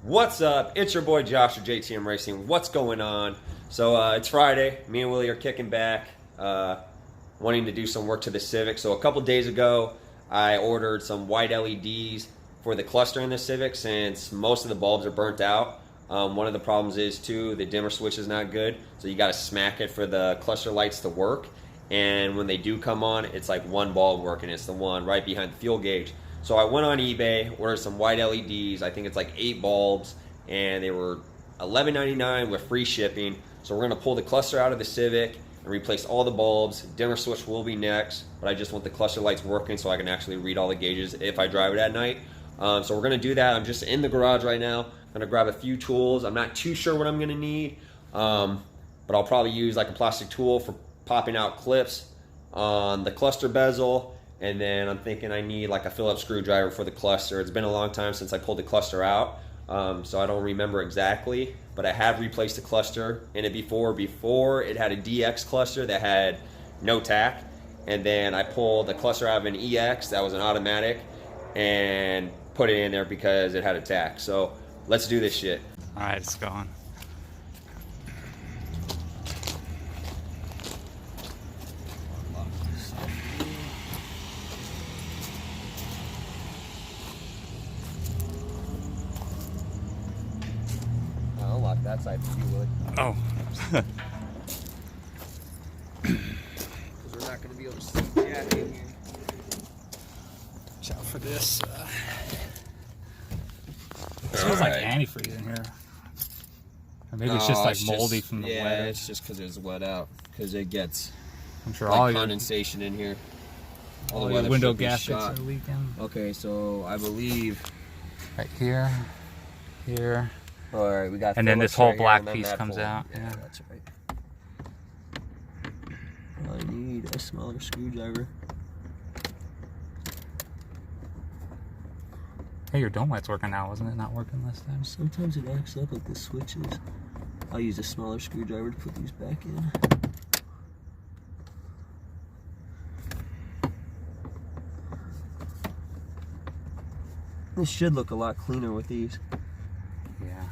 What's up? It's your boy Josh of JTM Racing. What's going on? So it's Friday. Me and Willie are kicking back, wanting to do some work to the Civic. So a couple days ago, I ordered some white LEDs for the cluster in the Civic since most of the bulbs are burnt out. One of the problems is too, the dimmer switch is not good. So you got to smack it for the cluster lights to work. And when they do come on, it's like one bulb working. It's the one right behind the fuel gauge. So I went on eBay, ordered some white LEDs. I think it's like 8 bulbs, and they were $11.99 with free shipping. So we're gonna pull the cluster out of the Civic and replace all the bulbs. Dimmer switch will be next, but I just want the cluster lights working so I can actually read all the gauges if I drive it at night. So we're gonna do that. I'm just in the garage right now. I'm gonna grab a few tools. I'm not too sure what I'm gonna need, but I'll probably use like a plastic tool for popping out clips on the cluster bezel. And then I'm thinking I need like a Phillips screwdriver for the cluster. It's been a long time since I pulled the cluster out, so I don't remember exactly, but I have replaced the cluster in it before. Before it had a DX cluster that had no tack, and then I pulled the cluster out of an EX that was an automatic and put it in there because it had a tack. So let's do this shit. All right, it's going. Unlock that side for you, Willie. Oh. Because we're not going to be able to see Jack in here. Watch out for this. It smells like antifreeze in here. Or maybe it's just like moldy from the wet. Yeah, it's just because it's wet out. Because it gets I'm sure like all condensation in here. All your window gaskets are leaking. Okay, so I believe right here, here. All right, we got. And then this whole black piece comes out. Yeah, that's right. I need a smaller screwdriver. Hey, your dome light's working now, wasn't it? Not working last time. Sometimes it acts up like the switches. I'll use a smaller screwdriver to put these back in. This should look a lot cleaner with these. Yeah.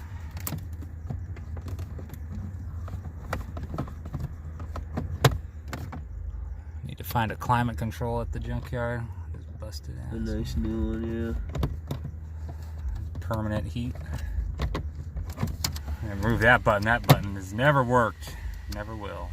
Need to find a climate control at the junkyard. Just busted ass. A nice new one, yeah. Permanent heat. And move that button. That button has never worked. Never will.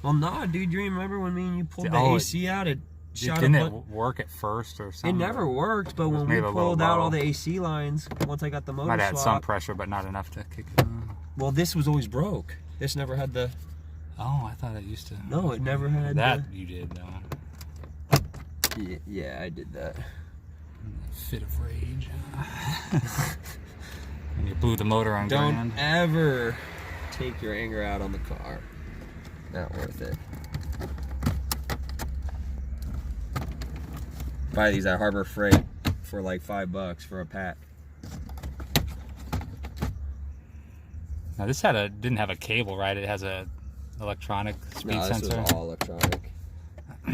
Well, nah, dude. You remember when me and you pulled the AC out? Didn't it work at first or something? It never worked, but when we pulled out all the AC lines, once I got the motor might have had swap, some pressure, but not enough to kick it on. Well, this was always broke. This never had the... Oh, I thought it used to. No, it never had that. You did, though. Yeah, I did that. Fit of rage. And you blew the motor on ground. Don't ever take your anger out on the car. Not worth it. Buy these at Harbor Freight for like $5 for a pack. Now this didn't have a cable, right? It has a electronic speed sensor. This was all electronic. I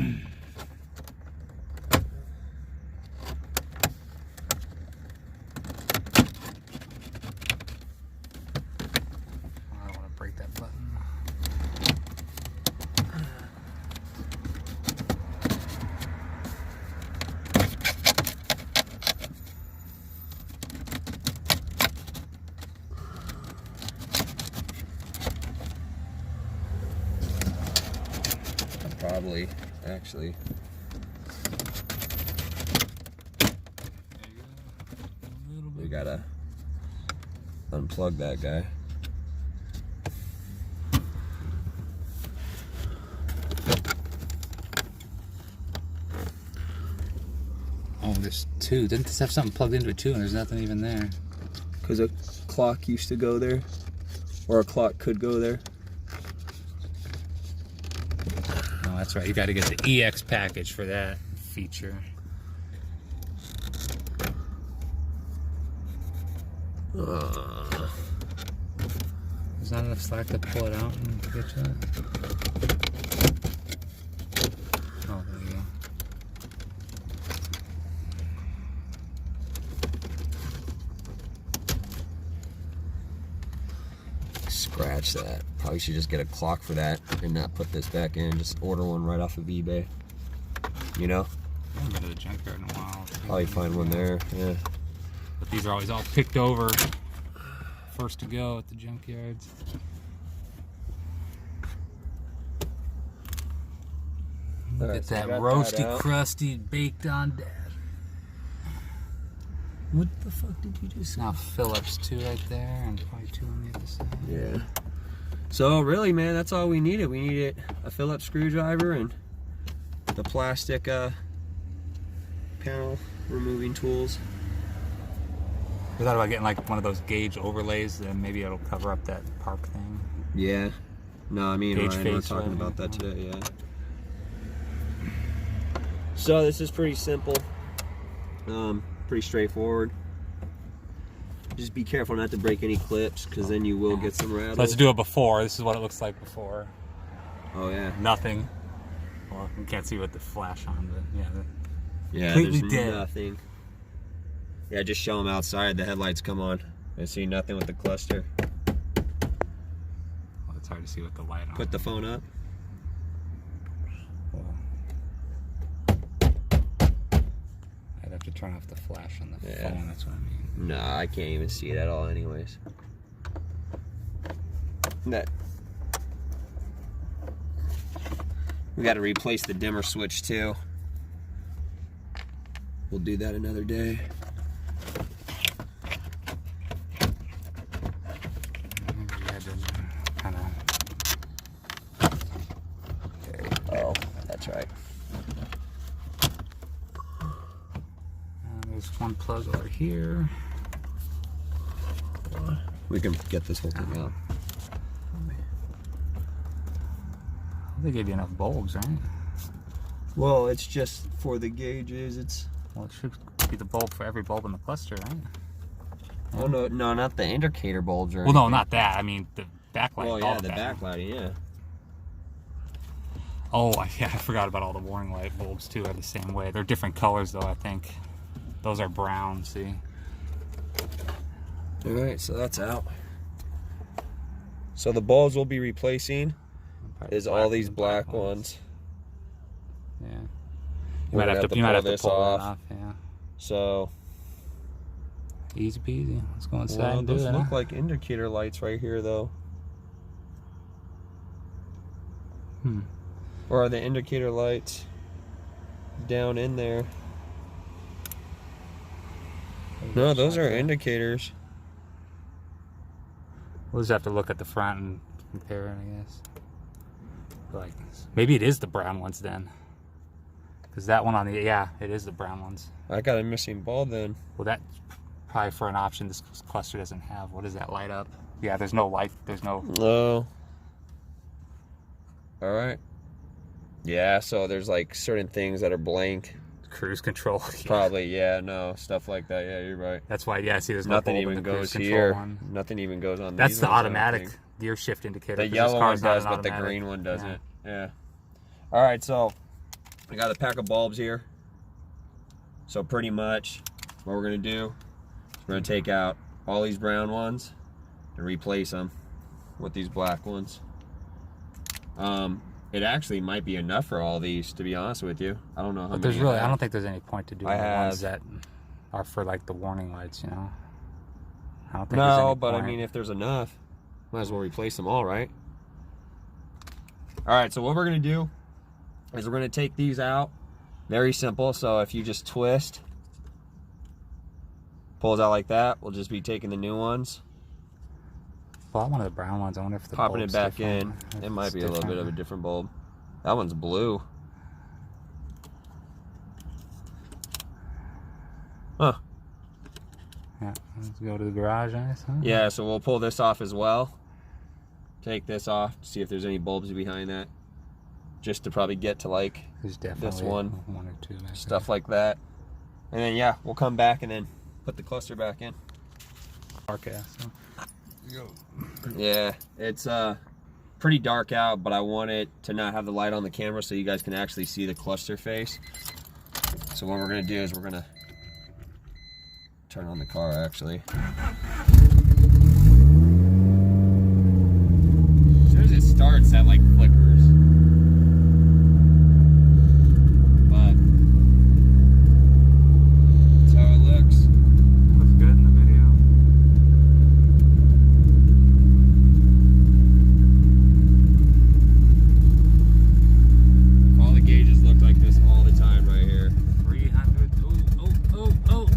don't want to break that button. Probably, actually. We gotta unplug that guy. Oh, there's two. Didn't this have something plugged into it too? And there's nothing even there. Because a clock used to go there, or a clock could go there. Oh, that's right. You got to get the EX package for that feature. There's not enough slack to pull it out and get to it. Oh, there you go. scratch that. Probably should just get a clock for that and not put this back in. Just order one right off of eBay. You know? I haven't been to the junkyard in a while. Probably find one there, yeah. But these are always all picked over. First to go at the junkyards. Look at that roasty, crusty, baked on dad. What the fuck did you just? Now Phillips 2 right there, and probably 2 on the other side. Yeah. So really, man, that's all we needed. We needed a Phillips screwdriver and the plastic panel removing tools. We thought about getting like one of those gauge overlays, and maybe it'll cover up that park thing. Yeah. No, me and Gauge Ryan were face, talking right? about that today, yeah. So this is pretty simple. Pretty straightforward. Just be careful not to break any clips, because then you will get some rattles. Let's do it before. This is what it looks like before. Oh yeah. Nothing. Well, you can't see with the flash on, but yeah. Yeah, Completely there's dead. nothing. Yeah, just show them outside. The headlights come on. I see nothing with the cluster. Well, it's hard to see with the light on. Put the phone up. I'd have to turn off the flash on the Yeah. phone, that's what I mean. No, I can't even see it at all anyways. That. We got to replace the dimmer switch too. We'll do that another day. Maybe you had to kind of... Oh, that's right. There's one plug over here. We can get this whole thing out. They gave you enough bulbs, right? Well, it's just for the gauges. It's. Well, it should be the bulb for every bulb in the cluster, right? Oh no, not the indicator bulbs or. Well, no, anything. not that. I mean, the backlight. Well, all yeah, of the that. backlighting, yeah. Oh, yeah, I forgot about all the warning light bulbs too. Are the same way. They're different colors though. I think those are brown. See. All right, so that's out. So the bulbs we'll be replacing is all these black ones. Yeah. You We're might have to pull this one off. off. Yeah. So. Easy peasy. Let's go inside Well, and do those it. look Huh? like indicator lights right here, though. Or are the indicator lights down in there? No, those are indicators. We'll just have to look at the front and compare it, I guess. Like, maybe it is the brown ones then. Because that one on the, yeah, it is the brown ones. I got a missing bulb then. Well, that's probably for an option this cluster doesn't have. What does that light up? Yeah, there's no light. There's no. No. All right. Yeah, so there's like certain things that are blank. Cruise control. Probably, yeah, no, stuff like that. Yeah, you're right. That's why, yeah, see, there's Nothing no even bulb in the goes cruise here. control one. Nothing even goes on That's these the ones, I don't automatic think. gear shift indicator. The 'cause this yellow one car's not does, an but the automatic. green one doesn't. Yeah. Yeah. All right, so I got a pack of bulbs here. So pretty much what we're gonna do is we're gonna take out all these brown ones and replace them with these black ones. It actually might be enough for all these, to be honest with you. I don't know how But many. there's really, I have. don't think there's any point to doing I the ones have- that are for like the warning lights, you know. I don't think there's No, any but I point. mean, if there's enough, might as well replace them all, right? All right, so what we're gonna do is we're gonna take these out. Very simple. So if you just twist, pulls out like that, we'll just be taking the new ones, Well, one of the brown ones. I wonder if the popping it bulb's back different. in. If It might it's be a little bit of a different. different bulb. That one's blue. Huh. Yeah, let's go to the garage, I guess. Huh? Yeah, so we'll pull this off as well. Take this off, see if there's any bulbs behind that. Just to probably get to like There's definitely this one, or two back stuff like that. And then yeah, we'll come back and then put the cluster back in. there. So. Yeah, it's pretty dark out, but I want it to not have the light on the camera so you guys can actually see the cluster face. So what we're gonna do is we're gonna turn on the car actually. starts, that like flickers. But that's how it looks. Looks good in the video. All the gauges look like this all the time right here. 300. Oh.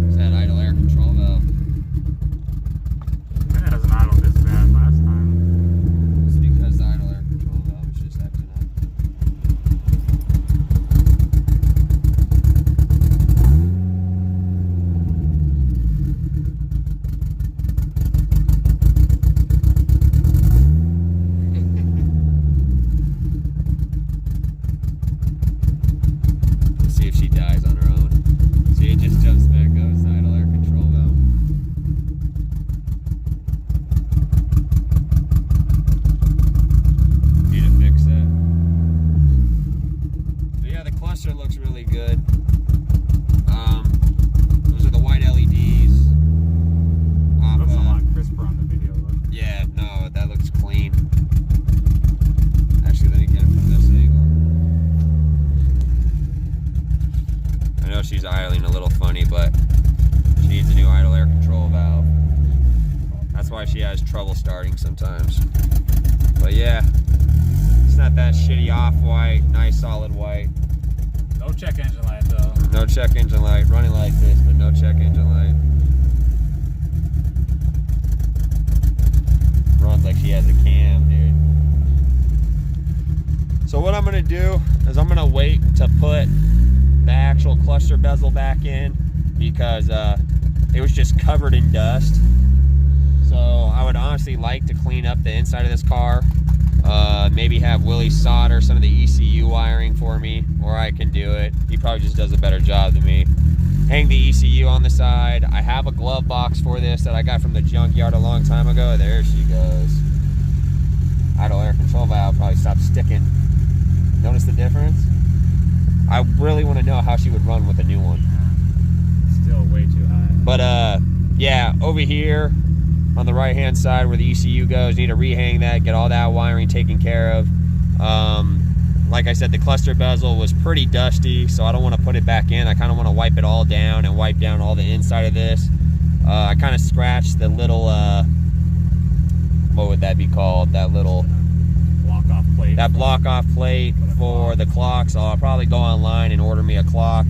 It's that idle air control valve. That doesn't idle this bad last time. It's because the idle air control valve is just acting up. Let's see if she dies on her own. See, it just jumps back up. It's the idle air control valve. Need to fix that. But yeah, the cluster looks really good. Those are the white LEDs. Looks a lot crisper on the video. Look. Yeah, no, that looks clean. Actually, let me get it from this angle. I know she's idling a little funny, but she needs a new idle air control valve. That's why she has trouble starting sometimes. But yeah, it's not that shitty off-white, nice solid white. No check engine light though. No check engine light, running like this, but no check engine light. Runs like she has a cam, dude. So what I'm gonna do is I'm gonna wait to put the actual cluster bezel back in because it was just covered in dust. So I would honestly like to clean up the inside of this car. Maybe have Willie solder some of the ECU wiring for me, or I can do it. He probably just does a better job than me. Hang the ECU on the side. I have a glove box for this that I got from the junkyard a long time ago. There she goes. Idle air control valve probably stopped sticking. Notice the difference? I really want to know how she would run with a new one. Still way too high. But yeah, over here on the right hand side where the ECU goes, need to rehang that, get all that wiring taken care of. Like I said, the cluster bezel was pretty dusty, so I don't want to put it back in. I kind of want to wipe it all down and wipe down all the inside of this. I kind of scratched the little what would that be called? That little Block off plate. that block off plate for the clock. So I'll probably go online and order me a clock,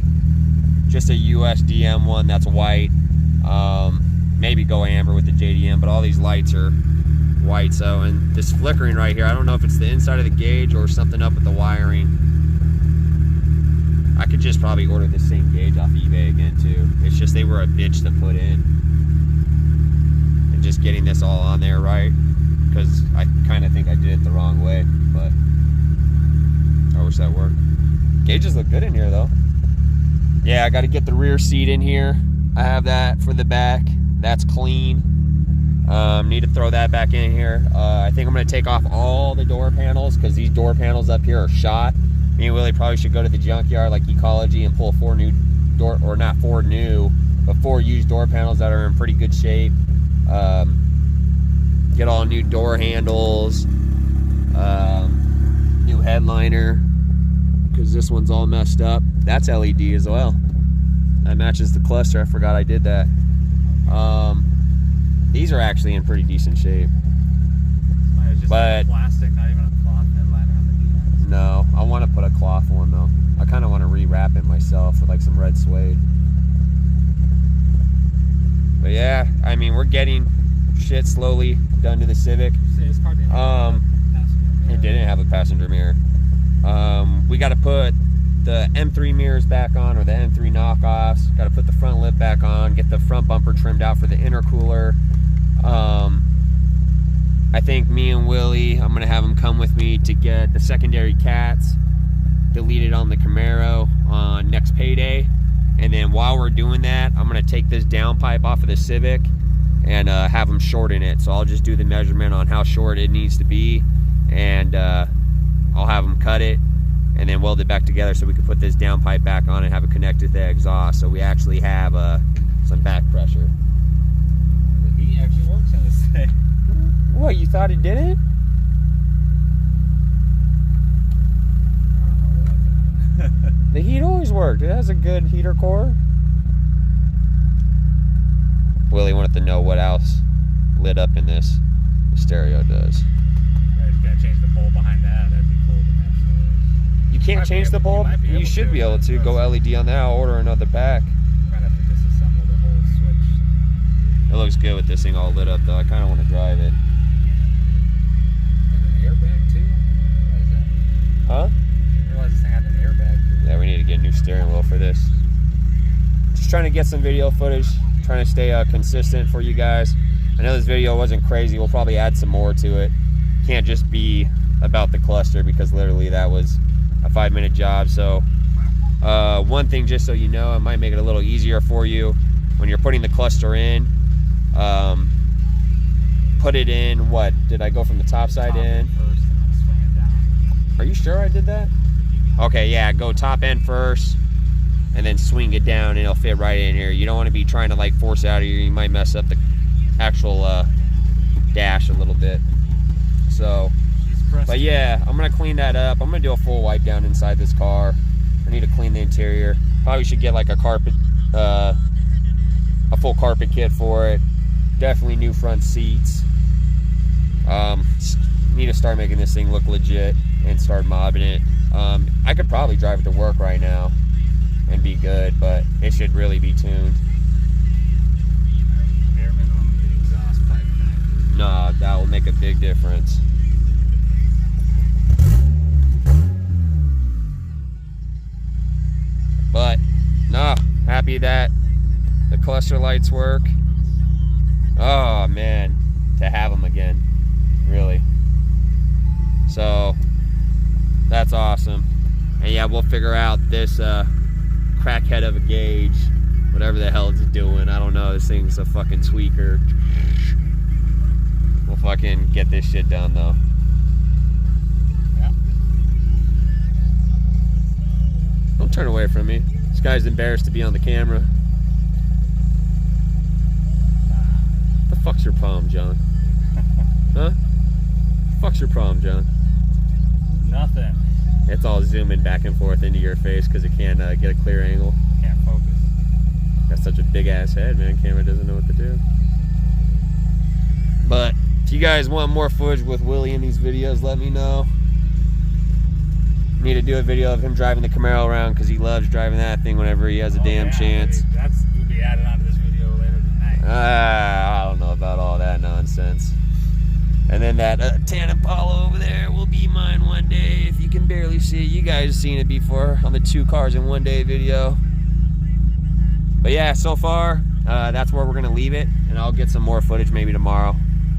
just a USDM one that's white. Maybe go amber with the JDM, but all these lights are white. So, and this flickering right here, I don't know if it's the inside of the gauge or something up with the wiring. I could just probably order the same gauge off eBay again too. It's just they were a bitch to put in, and just getting this all on there right, because I kind of think I did it the wrong way, but I wish that worked. Gauges look good in here though. Yeah, I got to get the rear seat in here. I have that for the back. That's clean. Need to throw that back in here. I think I'm going to take off all the door panels because these door panels up here are shot. Me and Willie probably should go to the junkyard like Ecology and pull 4 new door, or not 4 new, but 4 used door panels that are in pretty good shape. Get all new door handles, new headliner, because this one's all messed up. That's LED as well. That matches the cluster. I forgot I did that. These are actually in pretty decent shape. It's just But plastic, not even a cloth headliner on the DMs. no, I want to put a cloth one though. I kind of want to rewrap it myself with like some red suede. But yeah, I mean, we're getting shit slowly done to the Civic. This car didn't have a passenger mirror. It didn't have a passenger mirror. We got to put the M3 mirrors back on, or the M3 knockoffs. Got to put the front lip back on, get the front bumper trimmed out for the intercooler. I think me and Willie, I'm gonna have him come with me to get the secondary cats deleted on the Camaro on next payday. And then while we're doing that, I'm gonna take this downpipe off of the Civic and have them shorten it. So I'll just do the measurement on how short it needs to be, and I'll have them cut it and then weld it back together so we can put this downpipe back on and have it connected to the exhaust, so we actually have some back pressure. The heat actually works on this thing. What, you thought it didn't? The heat always worked. It has a good heater core. Willie wanted to know what else lit up in this. The stereo does. I just gotta change the bulb behind that. That'd be cool to match those. You can't change the bulb? You should be able to. Go LED on that. I'll order another pack. Might have to disassemble the whole switch. It looks good with this thing all lit up though. I kind of want to drive it. An airbag too? Huh? I realize this thing had an airbag too. Yeah, we need to get a new steering wheel for this. Just trying to get some video footage. Trying to stay consistent for you guys. I know this video wasn't crazy. We'll probably add some more to it. Can't just be about the cluster because literally that was a 5-minute job. So one thing, just so you know, it might make it a little easier for you when you're putting the cluster in. Put it in, what? Did I go from the top side in? First and then swing it down. Are you sure I did that? Okay, yeah, go top end first and then swing it down and it'll fit right in here. You don't want to be trying to like force it out of here. You might mess up the actual dash a little bit. So, but yeah, I'm gonna clean that up. I'm gonna do a full wipe down inside this car. I need to clean the interior. Probably should get like a carpet, a full carpet kit for it. Definitely new front seats. Need to start making this thing look legit and start mobbing it. I could probably drive it to work right now and be good, but it should really be tuned. Bare minimum, the exhaust pipe thing. No, that will make a big difference. But no, happy that the cluster lights work. Oh man, to have them again, really. So that's awesome. And yeah, we'll figure out this crackhead of a gauge, whatever the hell it's doing. I don't know. This thing's a fucking tweaker. We'll fucking get this shit done though. Yeah. Don't turn away from me. This guy's embarrassed to be on the camera. What the fuck's your problem, John? Huh? Fuck's your problem, John? Nothing. It's all zooming back and forth into your face because it can't get a clear angle. Can't focus. Got such a big ass head, man. Camera doesn't know what to do. But if you guys want more footage with Willie in these videos, let me know. Need to do a video of him driving the Camaro around because he loves driving that thing whenever he has a damn chance. Maybe will be added onto this video later tonight. I don't know about all that nonsense. And then that tan Impala over there will be mine one day if you can barely see it. You guys have seen it before on the 2 cars in 1 day video. But yeah, so far, that's where we're going to leave it. And I'll get some more footage maybe tomorrow.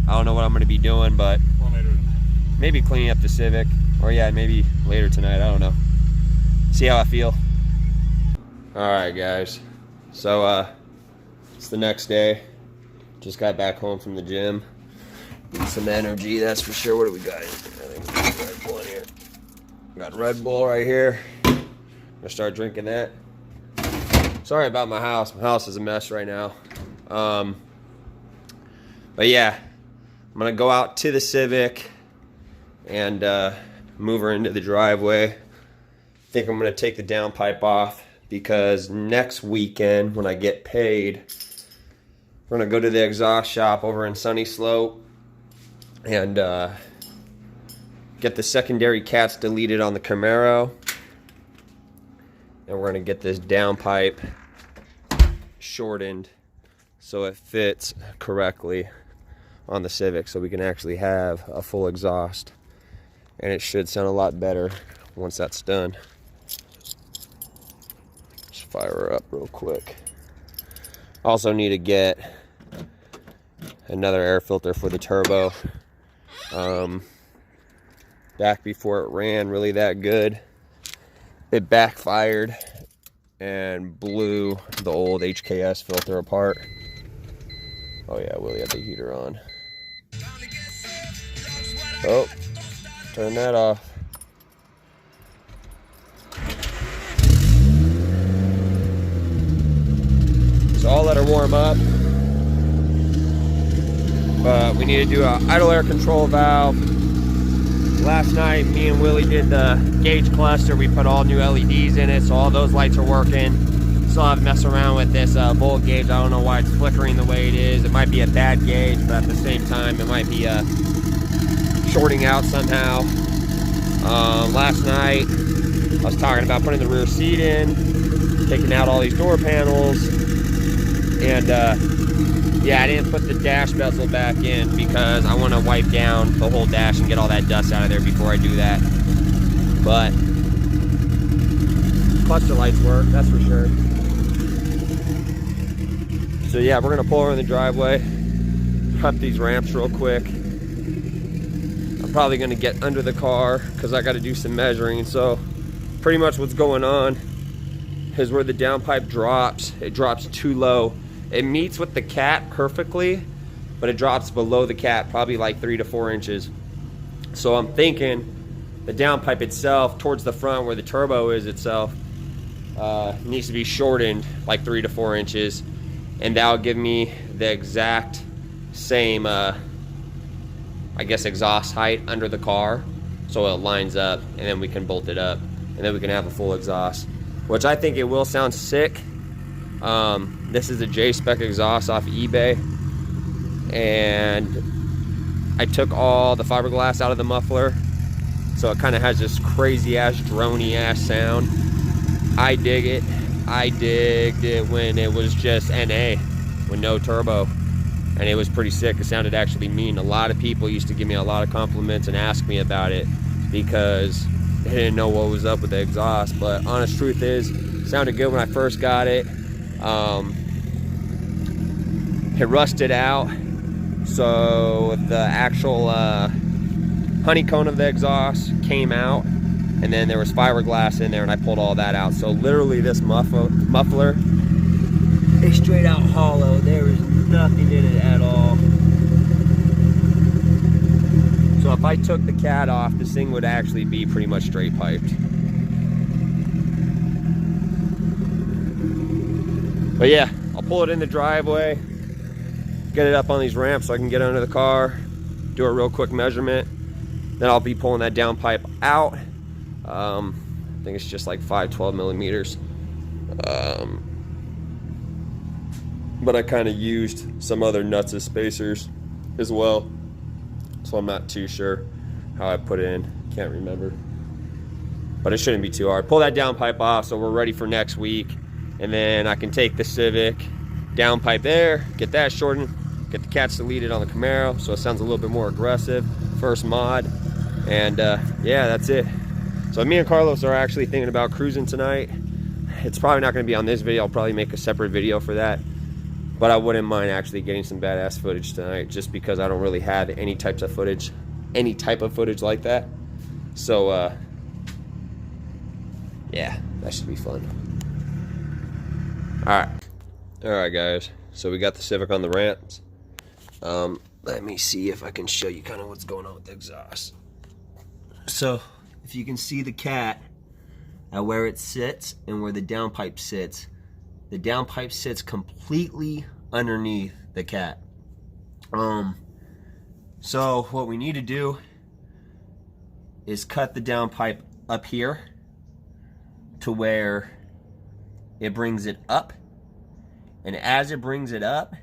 I don't know what I'm going to be doing, but Well, later tonight. maybe cleaning up the Civic. Or yeah, maybe later tonight. I don't know. See how I feel. Alright guys. So it's the next day. Just got back home from the gym. Need some energy, that's for sure. What do we got? I think we got Red Bull in here. Got Red Bull right here. I'm gonna start drinking that. Sorry about my house. My house is a mess right now. But yeah, I'm gonna go out to the Civic and move her into the driveway. I think I'm gonna take the downpipe off because next weekend when I get paid, we're gonna go to the exhaust shop over in Sunny Slope and get the secondary cats deleted on the Camaro, and we're gonna get this downpipe shortened so it fits correctly on the Civic so we can actually have a full exhaust, and it should sound a lot better once that's done. Just fire her up real quick. Also need to get another air filter for the turbo. Back before it ran really that good, it backfired and blew the old HKS filter apart. Oh yeah, Willie had the heater on. Oh, turn that off. So I'll let her warm up. But we need to do an idle air control valve. Last night, me and Willie did the gauge cluster. We put all new LEDs in it, so all those lights are working. Still have to mess around with this volt gauge. I don't know why it's flickering the way it is. It might be a bad gauge, but at the same time, it might be shorting out somehow. Last night, I was talking about putting the rear seat in, taking out all these door panels, and yeah, I didn't put the dash bezel back in because I want to wipe down the whole dash and get all that dust out of there before I do that. But cluster lights work, that's for sure. So yeah, we're gonna pull over in the driveway, up these ramps real quick. I'm probably gonna get under the car because I got to do some measuring. So pretty much what's going on is where the downpipe drops, it drops too low. It meets with the cat perfectly, but it drops below the cat, probably like 3 to 4 inches. So I'm thinking the downpipe itself, towards the front where the turbo is itself, needs to be shortened like 3 to 4 inches, and that'll give me the exact same, I guess, exhaust height under the car, so it lines up, and then we can bolt it up, and then we can have a full exhaust, which I think it will sound sick. This is a J-Spec exhaust off eBay, and I took all the fiberglass out of the muffler, so it kind of has this crazy ass droney ass sound. I dig it. I digged it when it was just NA with no turbo, and it was pretty sick. It sounded actually mean. A lot of people used to give me a lot of compliments and ask me about it because they didn't know what was up with the exhaust, but honest truth is, it sounded good when I first got it. It rusted out, so the actual honeycomb of the exhaust came out, and then there was fiberglass in there, and I pulled all that out. So literally this muffler is straight out hollow. There is nothing in it at all. So if I took the cat off, this thing would actually be pretty much straight piped. But yeah, I'll pull it in the driveway, get it up on these ramps so I can get under the car, do a real quick measurement. Then I'll be pulling that downpipe out. I think it's just like 512 millimeters. But I kind of used some other nuts as spacers as well, so I'm not too sure how I put it in. Can't remember. But it shouldn't be too hard. Pull that downpipe off so we're ready for next week. And then I can take the Civic, downpipe there, get that shortened, get the cats deleted on the Camaro so it sounds a little bit more aggressive. First mod. And yeah, that's it. So me and Carlos are actually thinking about cruising tonight. It's probably not going to be on this video. I'll probably make a separate video for that. But I wouldn't mind actually getting some badass footage tonight, just because I don't really have any type of footage like that. So yeah, that should be fun. Alright guys, so we got the Civic on the ramps. Let me see if I can show you kind of what's going on with the exhaust. So if you can see the cat at where it sits and where the downpipe sits, the downpipe sits completely underneath the cat. So what we need to do is cut the downpipe up here to where it brings it up, and as it brings it up,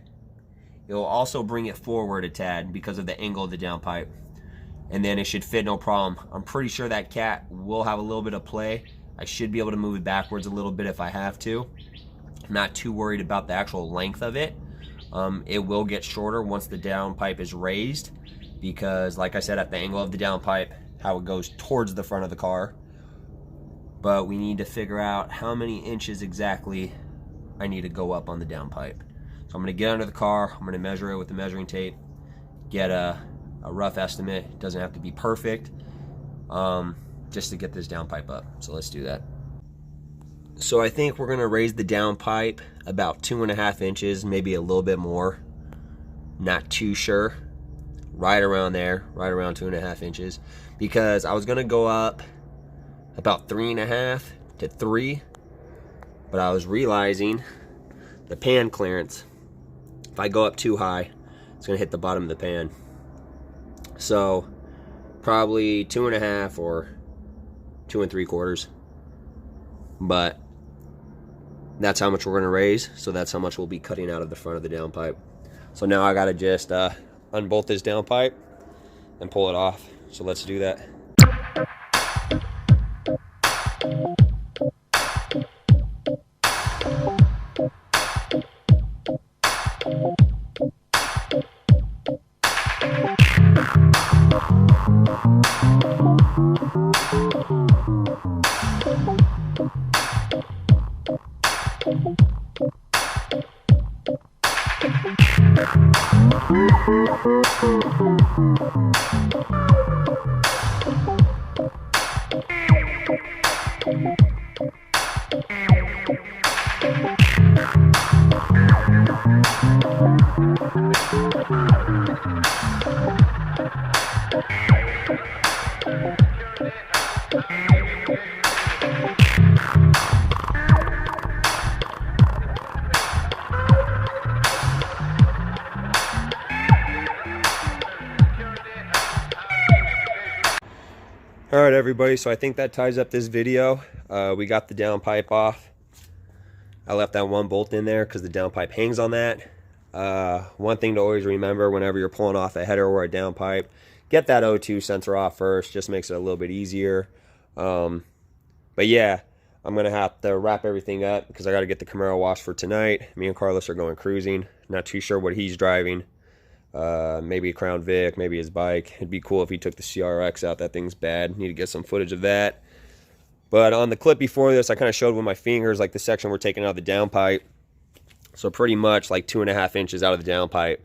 it will also bring it forward a tad because of the angle of the downpipe, and then it should fit no problem. I'm pretty sure that cat will have a little bit of play. I should be able to move it backwards a little bit if I have to. I'm not too worried about the actual length of it. It will get shorter once the downpipe is raised, because like I said, at the angle of the downpipe, how it goes towards the front of the car. But we need to figure out how many inches exactly I need to go up on the downpipe. So I'm going to get under the car, I'm going to measure it with the measuring tape, get a rough estimate. It doesn't have to be perfect, just to get this downpipe up. So let's do that. So I think we're going to raise the downpipe about 2.5 inches, maybe a little bit more. Not too sure. Right around there, right around 2.5 inches. Because I was going to go up about 3.5 to 3, but I was realizing the pan clearance, if I go up too high, it's gonna hit the bottom of the pan. So probably 2.5 or 2 3/4. But that's how much we're gonna raise. So that's how much we'll be cutting out of the front of the downpipe. So now I gotta just unbolt this downpipe and pull it off. So let's do that. All right, everybody, so I think that ties up this video. We got the downpipe off. I left that one bolt in there because the downpipe hangs on that. One thing to always remember whenever you're pulling off a header or a downpipe, get that O2 sensor off first. Just makes it a little bit easier. But yeah, I'm going to have to wrap everything up because I got to get the Camaro washed for tonight. Me and Carlos are going cruising. Not too sure what he's driving. Maybe a Crown Vic, maybe his bike. It'd be cool if he took the CRX out. That thing's bad. Need to get some footage of that. But on the clip before this, I kind of showed with my fingers, like the section we're taking out of the downpipe. So pretty much like 2.5 inches out of the downpipe.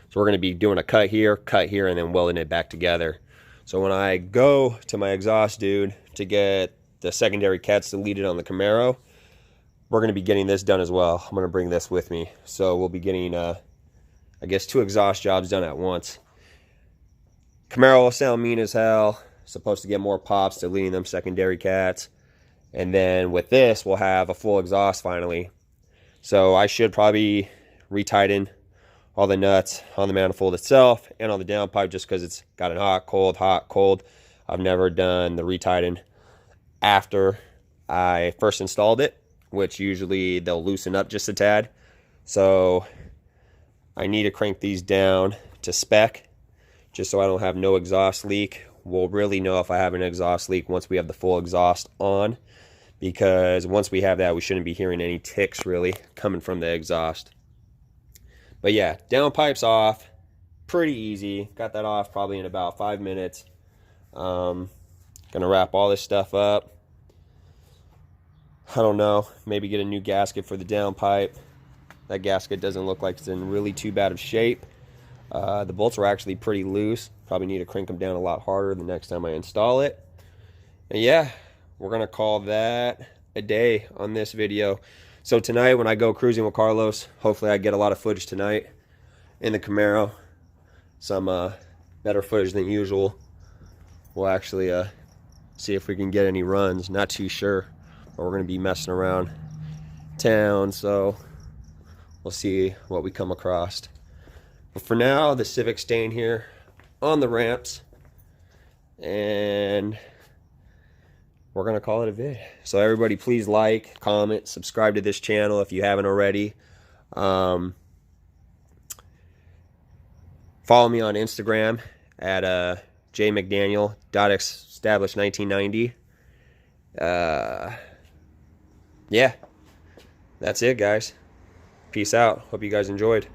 So we're going to be doing a cut here, and then welding it back together. So when I go to my exhaust dude to get the secondary cats deleted on the Camaro, we're going to be getting this done as well. I'm going to bring this with me. So we'll be getting, I guess, 2 exhaust jobs done at once. Camaro will sound mean as hell. Supposed to get more pops, deleting them secondary cats. And then with this, we'll have a full exhaust finally. So I should probably retighten all the nuts on the manifold itself and on the downpipe just because it's got an hot, cold. I've never done the retighten after I first installed it, which usually they'll loosen up just a tad. So I need to crank these down to spec just so I don't have no exhaust leak. We'll really know if I have an exhaust leak once we have the full exhaust on, because once we have that, we shouldn't be hearing any ticks really coming from the exhaust. But yeah, downpipe's off. Pretty easy. Got that off probably in about 5 minutes. Gonna wrap all this stuff up. I don't know, maybe get a new gasket for the downpipe. That gasket doesn't look like it's in really too bad of shape. The bolts are actually pretty loose. Probably need to crank them down a lot harder the next time I install it. And yeah, we're going to call that a day on this video. So tonight when I go cruising with Carlos, hopefully I get a lot of footage tonight in the Camaro. Some better footage than usual. We'll actually see if we can get any runs. Not too sure, but we're going to be messing around town, so we'll see what we come across. But for now, the Civic's staying here on the ramps, and we're going to call it a vid. So everybody please like, comment, subscribe to this channel if you haven't already. Follow me on Instagram at jmcdaniel.established1990. Yeah, that's it, guys. Peace out. Hope you guys enjoyed.